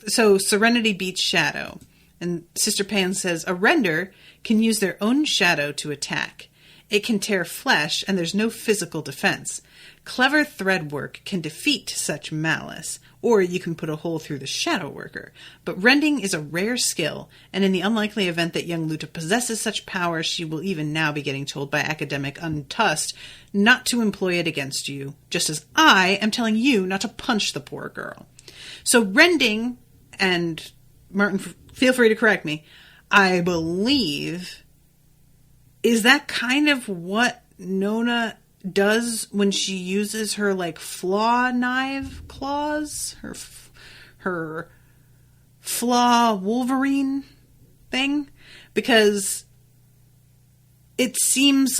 so Serenity beats Shadow. And Sister Pan says, a render can use their own shadow to attack. It can tear flesh, and there's no physical defense. Clever thread work can defeat such malice, or you can put a hole through the shadow worker. But rending is a rare skill, and in the unlikely event that young Luta possesses such power, she will even now be getting told by academic Untussed not to employ it against you, just as I am telling you not to punch the poor girl. So rending, and Martin, feel free to correct me, I believe, is that kind of what Nona does when she uses her flaw knife claws, her flaw Wolverine thing? Because it seems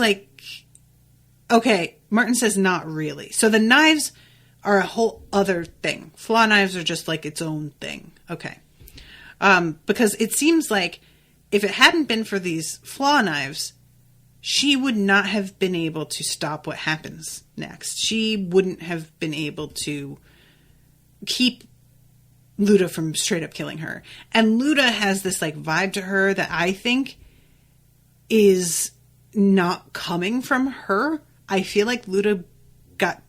okay, Martin says not really. So the knives are a whole other thing. Flaw knives are just its own thing. Okay. Because it seems like if it hadn't been for these flaw knives, she would not have been able to stop what happens next. She wouldn't have been able to keep Luta from straight up killing her. And Luta has this vibe to her that I think is not coming from her. I feel like Luta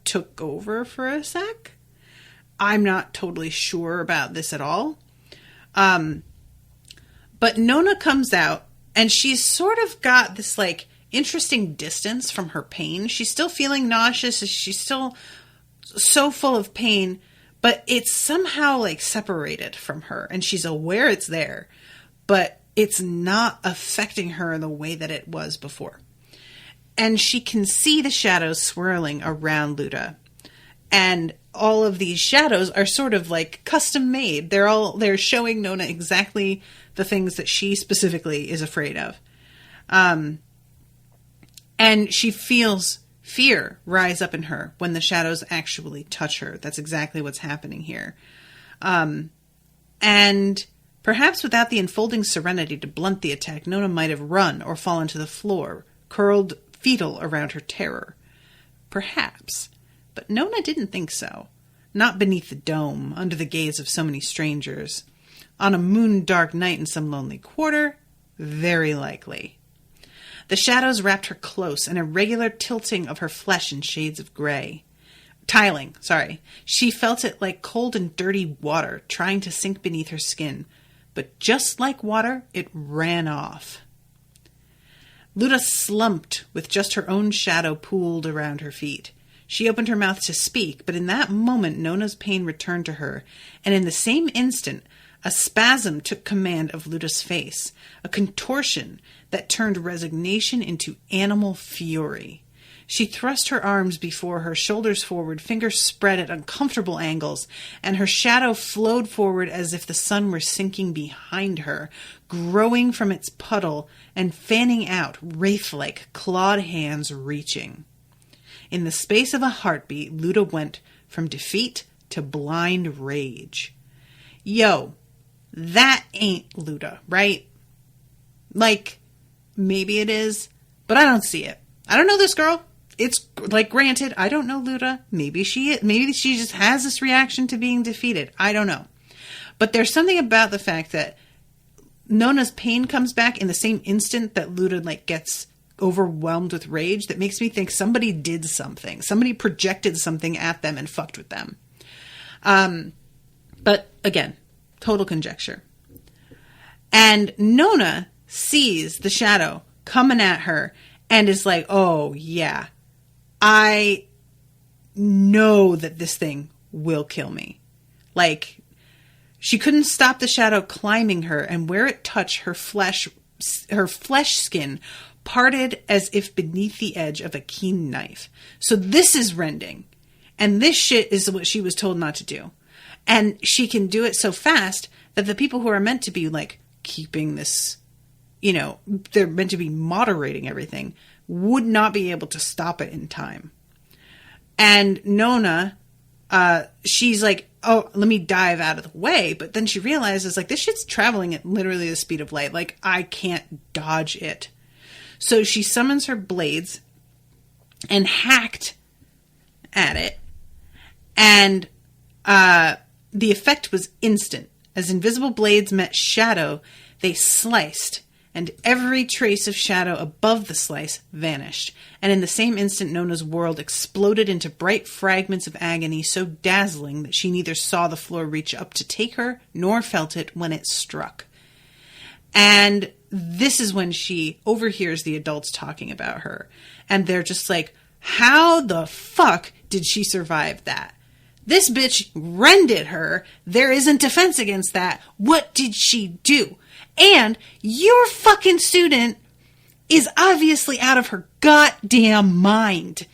took over for a sec. I'm not totally sure about this at all. But Nona comes out, and she's sort of got this, like, interesting distance from her pain. She's still feeling nauseous. She's still so full of pain, but it's somehow, like, separated from her, and she's aware it's there, but it's not affecting her in the way that it was before. And she can see the shadows swirling around Luda. And all of these shadows are sort of like custom made. They're showing Nona exactly the things that she specifically is afraid of. And she feels fear rise up in her when the shadows actually touch her. That's exactly what's happening here. And perhaps without the enfolding serenity to blunt the attack, Nona might have run or fallen to the floor, curled fetal around her terror. Perhaps. But Nona didn't think so. Not beneath the dome, under the gaze of so many strangers. On a moon-dark night in some lonely quarter? Very likely. The shadows wrapped her close, an irregular tilting of her flesh in shades of gray. Tiling. She felt it like cold and dirty water trying to sink beneath her skin. But just like water, it ran off. Luda slumped with just her own shadow pooled around her feet. She opened her mouth to speak, but in that moment Nona's pain returned to her, and in the same instant a spasm took command of Luda's face, a contortion that turned resignation into animal fury. She thrust her arms before her, shoulders forward, fingers spread at uncomfortable angles, and her shadow flowed forward as if the sun were sinking behind her, growing from its puddle and fanning out, wraith-like, clawed hands reaching. In the space of a heartbeat, Luda went from defeat to blind rage. Yo, that ain't Luda, right? Like, maybe it is, but I don't see it. I don't know this girl. It's, like, granted, I don't know Luda. Maybe she just has this reaction to being defeated. I don't know. But there's something about the fact that Nona's pain comes back in the same instant that Luda, like, gets overwhelmed with rage that makes me think somebody did something. Somebody projected something at them and fucked with them. But, again, total conjecture. And Nona sees the shadow coming at her and is like, oh, yeah. I know that this thing will kill me. Like, she couldn't stop the shadow climbing her, and where it touched her flesh skin parted as if beneath the edge of a keen knife. So this is rending. And this shit is what she was told not to do. And she can do it so fast that the people who are meant to be, like, keeping this, you know, they're meant to be moderating everything, would not be able to stop it in time. And Nona, she's like, oh, let me dive out of the way. But then she realizes, like, this shit's traveling at literally the speed of light. Like, I can't dodge it. So she summons her blades and hacked at it. And the effect was instant. As invisible blades met shadow, they sliced, and every trace of shadow above the slice vanished. And in the same instant, Nona's world exploded into bright fragments of agony so dazzling that she neither saw the floor reach up to take her, nor felt it when it struck. And this is when she overhears the adults talking about her. And they're just like, how the fuck did she survive that? This bitch rended her. There isn't defense against that. What did she do? And your fucking student is obviously out of her goddamn mind.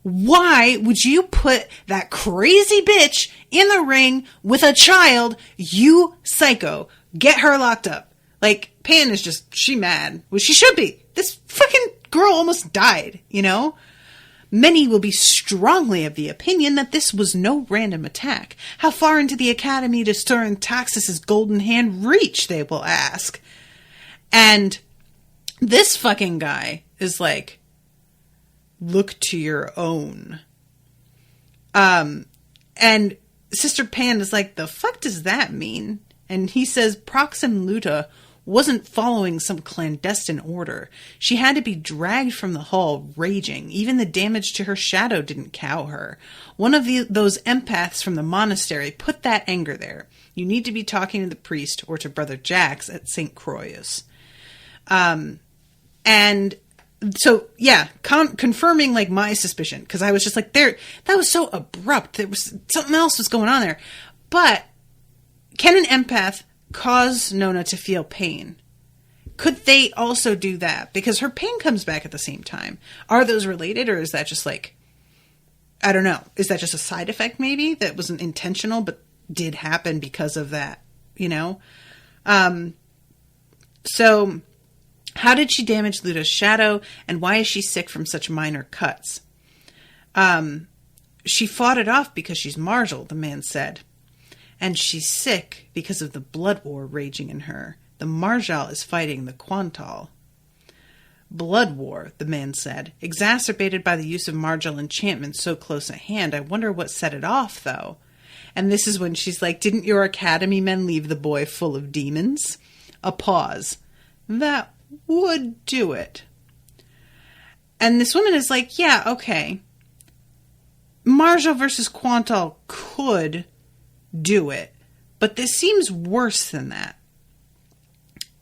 Why would you put that crazy bitch in the ring with a child? You psycho. Get her locked up. Like, Pan is just, she mad. Well, she should be. This fucking girl almost died, you know? Many will be strongly of the opinion that this was no random attack. How far into the academy does Turin Taxis's golden hand reach, they will ask. And this fucking guy is like, look to your own. And Sister Pan is like, the fuck does that mean? And he says, Proxim Luta wasn't following some clandestine order. She had to be dragged from the hall raging. Even the damage to her shadow didn't cow her. One of those empaths from the monastery put that anger there. You need to be talking to the priest or to Brother Jax at St. Croix. And so, yeah, confirming like my suspicion, because I was just like, that was so abrupt. There was something else was going on there. But can an empath cause Nona to feel pain? Could they also do that? Because her pain comes back at the same time. Are those related, or is that just like, I don't know. Is that just a side effect maybe that wasn't intentional but did happen because of that, you know? So how did she damage Ludo's shadow, and why is she sick from such minor cuts? She fought it off because she's martial, the man said. And she's sick because of the blood war raging in her. The Marjal is fighting the Quantal. Blood war, the man said, exacerbated by the use of Marjal enchantment so close at hand. I wonder what set it off, though. And this is when she's like, didn't your academy men leave the boy full of demons? A pause. That would do it. And this woman is like, yeah, okay. Marjal versus Quantal could do it, but this seems worse than that.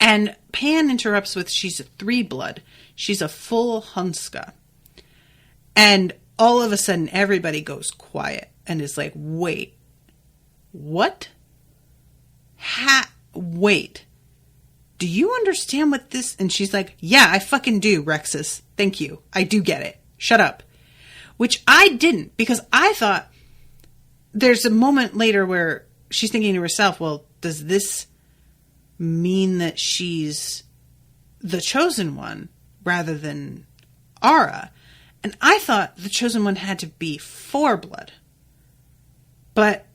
And Pan interrupts with, she's a 3-blood. She's a full Hunska. And all of a sudden, everybody goes quiet and is like, wait, what? Wait, do you understand what this? And she's like, yeah, I fucking do, Rexus. Thank you. I do get it. Shut up. Which I didn't, because I thought, there's a moment later where she's thinking to herself, well, does this mean that she's the chosen one rather than Ara? And I thought the chosen one had to be 4-blood. But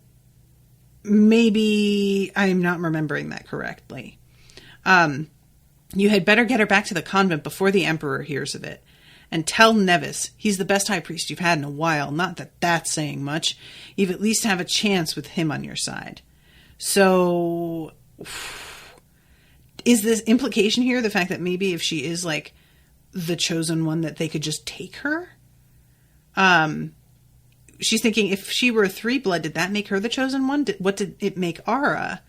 maybe I'm not remembering that correctly. You had better get her back to the convent before the Emperor hears of it. And tell Nevis, he's the best high priest you've had in a while. Not that that's saying much. You've at least have a chance with him on your side. So, is this implication here, the fact that maybe if she is like the chosen one, that they could just take her? She's thinking, if she were a 3-blood, did that make her the chosen one? What did it make Ara?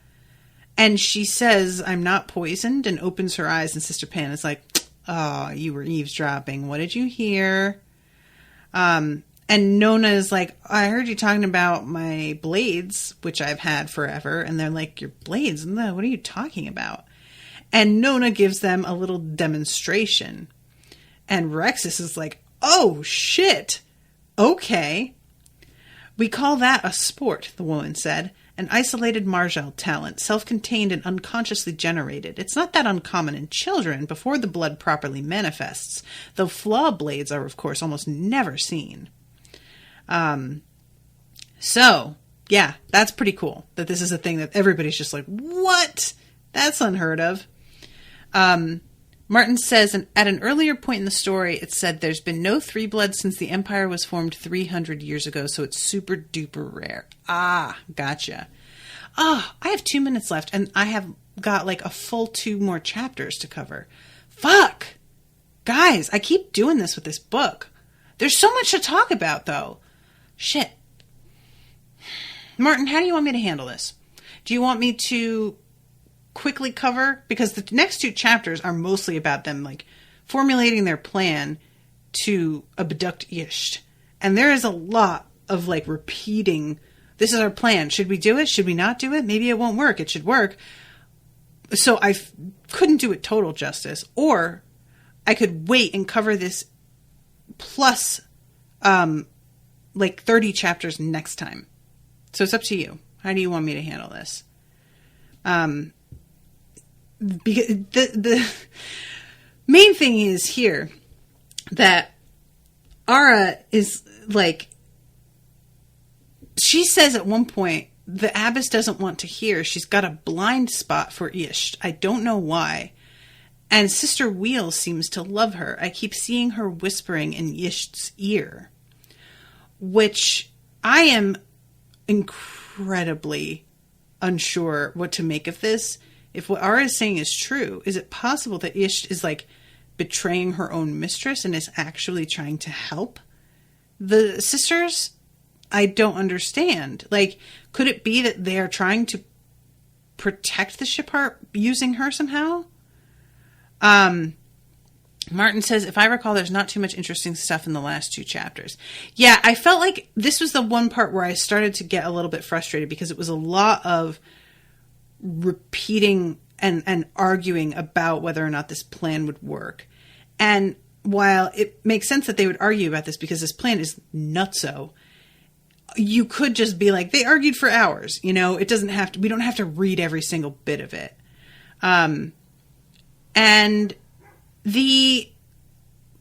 And she says, I'm not poisoned, and opens her eyes, and Sister Pan is like, oh, you were eavesdropping. What did you hear? And Nona is like, I heard you talking about my blades, which I've had forever. And they're like, your blades? No, what are you talking about? And Nona gives them a little demonstration. And Rexus is like, oh, shit. Okay. We call that a sport, the woman said. An isolated Marjal talent, self-contained and unconsciously generated. It's not that uncommon in children before the blood properly manifests, though flaw blades are, of course, almost never seen. So, yeah, that's pretty cool that this is a thing that everybody's just like, what? That's unheard of. Martin says, at an earlier point in the story, it said there's been no 3-blood since the Empire was formed 300 years ago, so it's super duper rare. Ah, gotcha. I have 2 minutes left, and I have got like a full 2 more chapters to cover. Fuck! Guys, I keep doing this with this book. There's so much to talk about, though. Shit. Martin, how do you want me to handle this? Do you want me to quickly cover, because the next 2 chapters are mostly about them like formulating their plan to abduct Isht, and there is a lot of like repeating, this is our plan, should we do it, should we not do it, maybe it won't work, it should work. So I couldn't do it total justice, or I could wait and cover this plus like 30 chapters next time. So it's up to you. How do you want me to handle this? Because the main thing is here that Ara is like, she says at one point, the abbess doesn't want to hear. She's got a blind spot for Isht. I don't know why. And Sister Wheel seems to love her. I keep seeing her whispering in Isht's ear, which I am incredibly unsure what to make of this. if what Ara is saying is true, is it possible that Ish is like betraying her own mistress and is actually trying to help the sisters? I don't understand. Like, could it be that they are trying to protect the Shipheart using her somehow? Martin says, if I recall, there's not too much interesting stuff in the last 2 chapters. Yeah, I felt like this was the one part where I started to get a little bit frustrated because it was a lot of repeating and arguing about whether or not this plan would work. And while it makes sense that they would argue about this because this plan is nutso, you could just be like, they argued for hours. You know, it doesn't have to, we don't have to read every single bit of it. And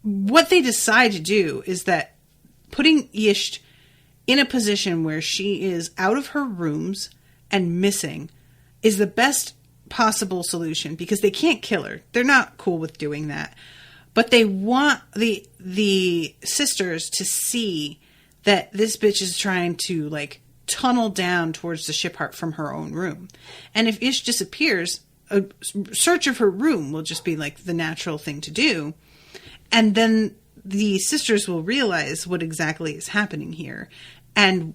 what they decide to do is that putting Isht in a position where she is out of her rooms and missing is the best possible solution because they can't kill her. They're not cool with doing that. But they want the sisters to see that this bitch is trying to, like, tunnel down towards the Shipheart from her own room. And if Ish disappears, a search of her room will just be, like, the natural thing to do. And then the sisters will realize what exactly is happening here and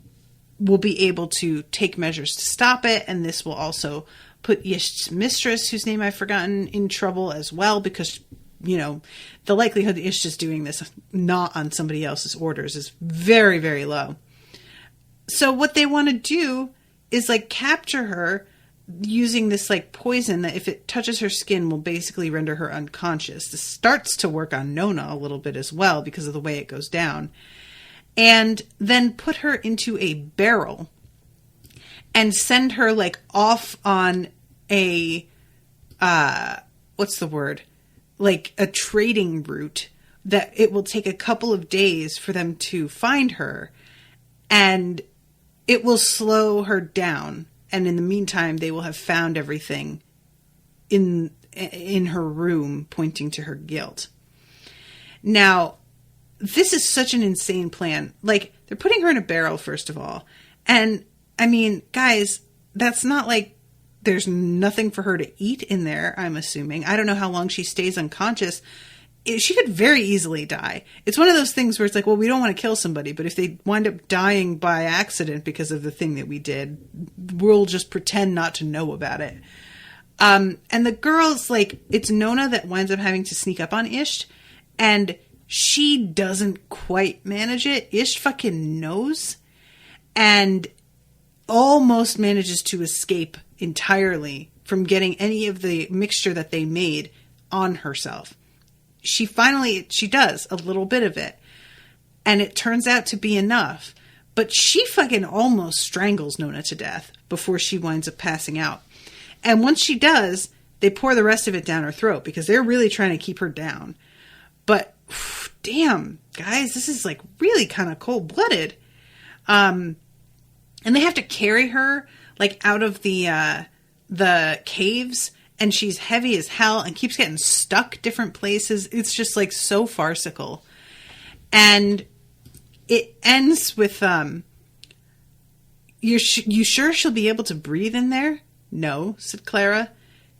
will be able to take measures to stop it. And this will also put Ish's mistress, whose name I've forgotten, in trouble as well because, you know, the likelihood that Ish is doing this not on somebody else's orders is very, very low. So what they want to do is, like, capture her using this, like, poison that if it touches her skin will basically render her unconscious. This starts to work on Nona a little bit as well because of the way it goes down. And then put her into a barrel and send her, like, off on a, what's the word? Like a trading route that it will take a couple of days for them to find her, and it will slow her down. And in the meantime, they will have found everything in her room pointing to her guilt. Now, this is such an insane plan. Like, they're putting her in a barrel, first of all. And, I mean, guys, that's not like there's nothing for her to eat in there, I'm assuming. I don't know how long she stays unconscious. She could very easily die. It's one of those things where it's like, well, we don't want to kill somebody, but if they wind up dying by accident because of the thing that we did, we'll just pretend not to know about it. And the girls, like, it's Nona that winds up having to sneak up on Ish, and she doesn't quite manage it. Ish fucking knows, and almost manages to escape entirely from getting any of the mixture that they made on herself. She does a little bit of it, and it turns out to be enough, but she fucking almost strangles Nona to death before she winds up passing out. And once she does, they pour the rest of it down her throat because they're really trying to keep her down. But damn, guys, this is, like, really kind of cold-blooded. And they have to carry her, like, out of the caves, and she's heavy as hell and keeps getting stuck different places. It's just, like, so farcical. And it ends with, you sure she'll be able to breathe in there? No, said Clara.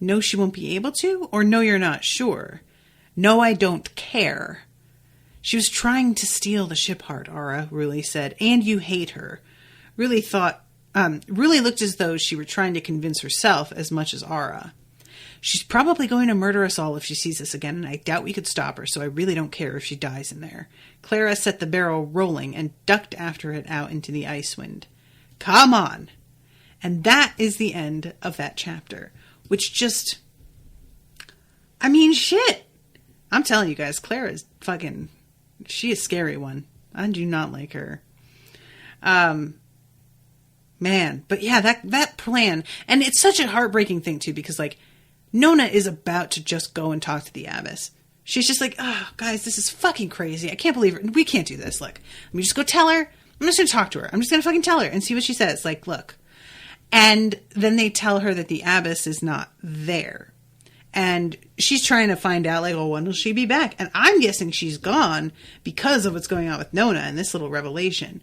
No, she won't be able to? Or no, you're not sure? No, I don't care. She was trying to steal the Shipheart, Ara, Ruli said, and you hate her. Ruli looked as though she were trying to convince herself as much as Ara. She's probably going to murder us all if she sees us again, and I doubt we could stop her, so I really don't care if she dies in there. Clara set the barrel rolling and ducked after it out into the ice wind. Come on! And that is the end of that chapter, which just... I mean, shit! I'm telling you guys, Clara is fucking... She is a scary one. I do not like her. Man, but yeah, that plan, and it's such a heartbreaking thing too, because, like, Nona is about to just go and talk to the abbess. She's just like, oh, guys, this is fucking crazy. I can't believe it. We can't do this. Look, let me just go tell her. I'm just going to talk to her. I'm just going to fucking tell her and see what she says. Like, look. And then they tell her that the abbess is not there. And she's trying to find out, like, well, when will she be back? And I'm guessing she's gone because of what's going on with Nona and this little revelation.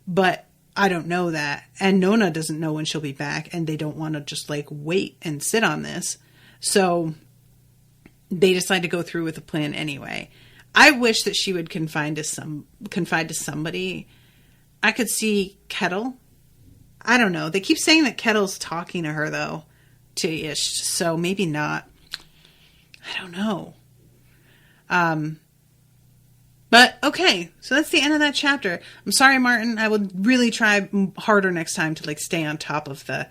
But I don't know that. And Nona doesn't know when she'll be back, and they don't want to just like wait and sit on this. So they decide to go through with the plan anyway. I wish that she would confide to somebody. I could see Kettle. I don't know. They keep saying that Kettle's talking to her though, to Ish. So maybe not. I don't know. But okay, so that's the end of that chapter. I'm sorry, Martin. I will really try harder next time to like stay on top of the.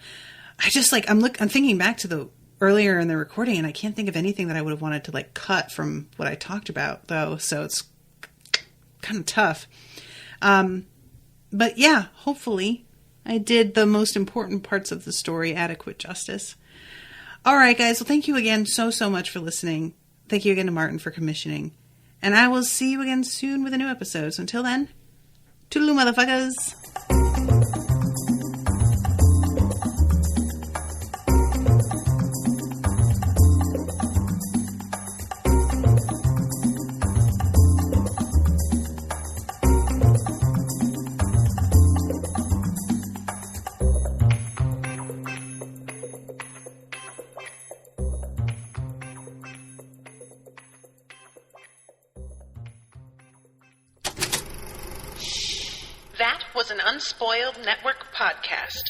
I just like I'm thinking back to the earlier in the recording, and I can't think of anything that I would have wanted to like cut from what I talked about though. So it's kind of tough. But yeah, hopefully I did the most important parts of the story adequate justice. All right, guys. Well, thank you again so much for listening. Thank you again to Martin for commissioning. And I will see you again soon with a new episode. So until then, toodaloo, motherfuckers. That was an Unspoiled Network podcast.